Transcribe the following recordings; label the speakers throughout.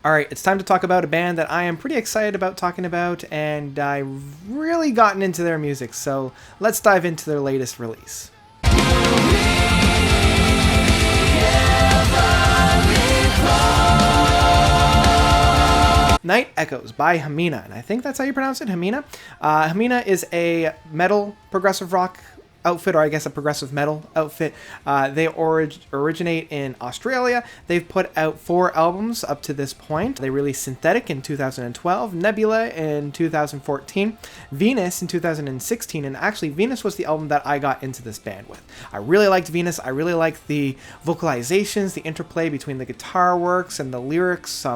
Speaker 1: All right, it's time to talk about a band that I am pretty excited about talking about, and I've really gotten into their music, so let's dive into their latest release. Night Echoes by Hemina, and I think that's how you pronounce it, Hemina. Hemina is a metal progressive rock outfit, or I guess a progressive metal outfit. They originate in Australia. They've put out 4 albums up to this point. They released Synthetic in 2012, Nebula in 2014, Venus in 2016, and actually Venus was the album that I got into this band with. I really liked Venus. I really liked the vocalizations, the interplay between the guitar works and the lyrics.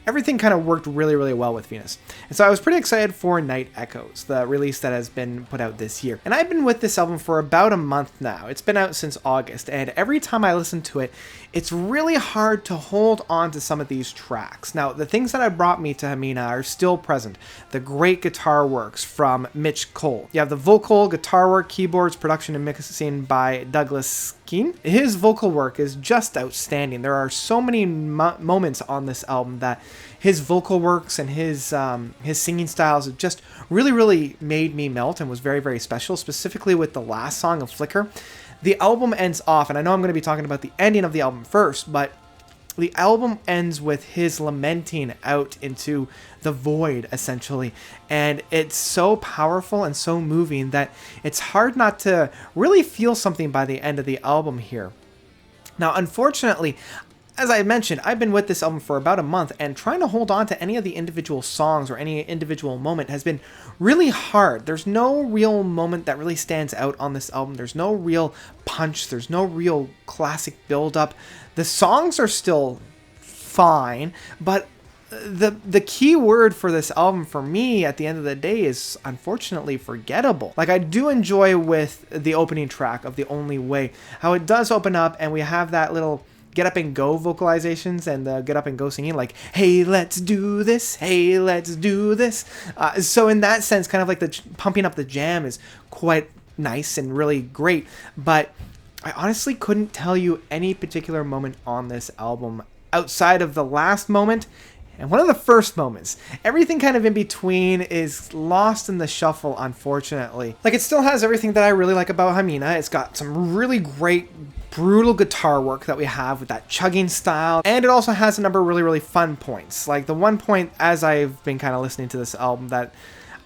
Speaker 1: Everything kind of worked really, really well with Venus. And so I was pretty excited for Night Echoes, the release that has been put out this year. And I've been with this album for about a month now. It's been out since August, and every time I listen to it, it's really hard to hold on to some of these tracks. Now, the things that have brought me to Hemina are still present. The great guitar works from Mitch Cole. You have the vocal, guitar work, keyboards, production, and mixing by Douglas Keane. His vocal work is just outstanding. There are so many moments on this album that his vocal works and his singing styles have just really, really made me melt and was very, very special, specifically with the last song of Flicker. The album ends off, and I know I'm going to be talking about the ending of the album first, but the album ends with his lamenting out into the void, essentially. And it's so powerful and so moving that it's hard not to really feel something by the end of the album here. Now, unfortunately, as I mentioned, I've been with this album for about a month, and trying to hold on to any of the individual songs or any individual moment has been really hard. There's no real moment that really stands out on this album. There's no real punch. There's no real classic build-up. The songs are still fine, but the key word for this album for me at the end of the day is unfortunately forgettable. Like, I do enjoy with the opening track of The Only Way, how it does open up and we have that little get up and go vocalizations and the get up and go singing, like, hey, let's do this, hey, let's do this. So in that sense, kind of like the pumping up the jam is quite nice and really great, but I honestly couldn't tell you any particular moment on this album outside of the last moment and one of the first moments. Everything kind of in between is lost in the shuffle, unfortunately. Like, it still has everything that I really like about Hemina. It's got some really great brutal guitar work that we have with that chugging style, and it also has a number of really, really fun points. Like, the one point as I've been kind of listening to this album that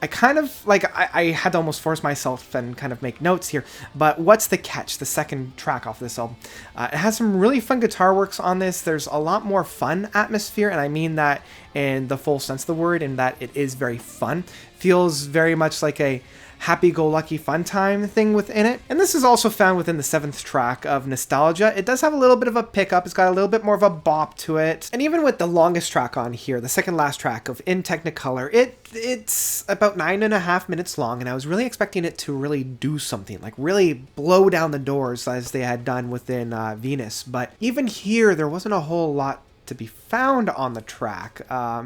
Speaker 1: I kind of, like, I had to almost force myself and kind of make notes here, but What's the Catch, the second track off this album, it has some really fun guitar works on this. There's a lot more fun atmosphere, and I mean that in the full sense of the word, in that it is very fun. Feels very much like a happy-go-lucky fun time thing within it. And this is also found within the 7th track of Nostalgia. It does have a little bit of a pickup. It's got a little bit more of a bop to it. And even with the longest track on here, the second last track of In Technicolor, it's about 9.5 minutes long, and I was really expecting it to really do something, like really blow down the doors as they had done within Venus. But even here, there wasn't a whole lot to be found on the track.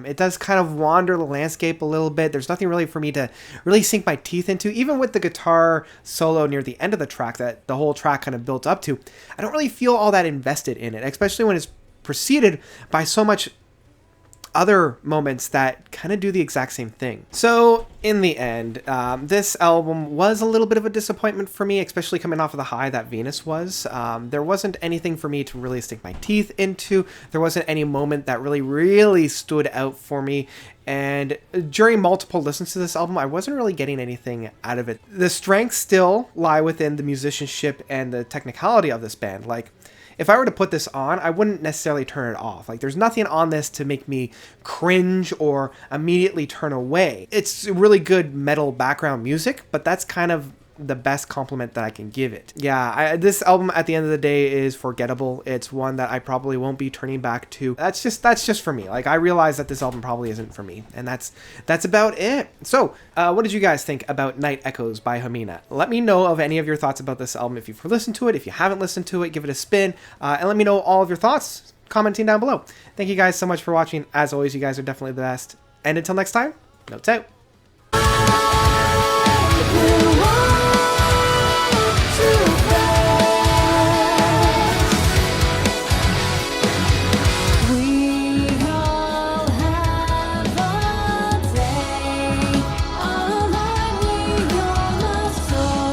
Speaker 1: It does kind of wander the landscape a little bit. There's nothing really for me to really sink my teeth into. Even with the guitar solo near the end of the track that the whole track kind of built up to, I don't really feel all that invested in it, especially when it's preceded by so much other moments that kind of do the exact same thing. So in the end, this album was a little bit of a disappointment for me, especially coming off of the high that Venus was. There wasn't anything for me to really stick my teeth into. There wasn't any moment that really, really stood out for me. And during multiple listens to this album, I wasn't really getting anything out of it. The strengths still lie within the musicianship and the technicality of this band. Like, if I were to put this on, I wouldn't necessarily turn it off. Like, there's nothing on this to make me cringe or immediately turn away. It's really good metal background music, but that's kind of the best compliment that I can give it. Yeah, this album at the end of the day is forgettable. It's one that I probably won't be turning back to. That's just for me. Like, I realize that this album probably isn't for me, and that's about it. So, what did you guys think about Night Echoes by Hemina? Let me know of any of your thoughts about this album. If you've listened to it, if you haven't listened to it, give it a spin, and let me know all of your thoughts commenting down below. Thank you guys so much for watching. As always, you guys are definitely the best. And until next time, notes out.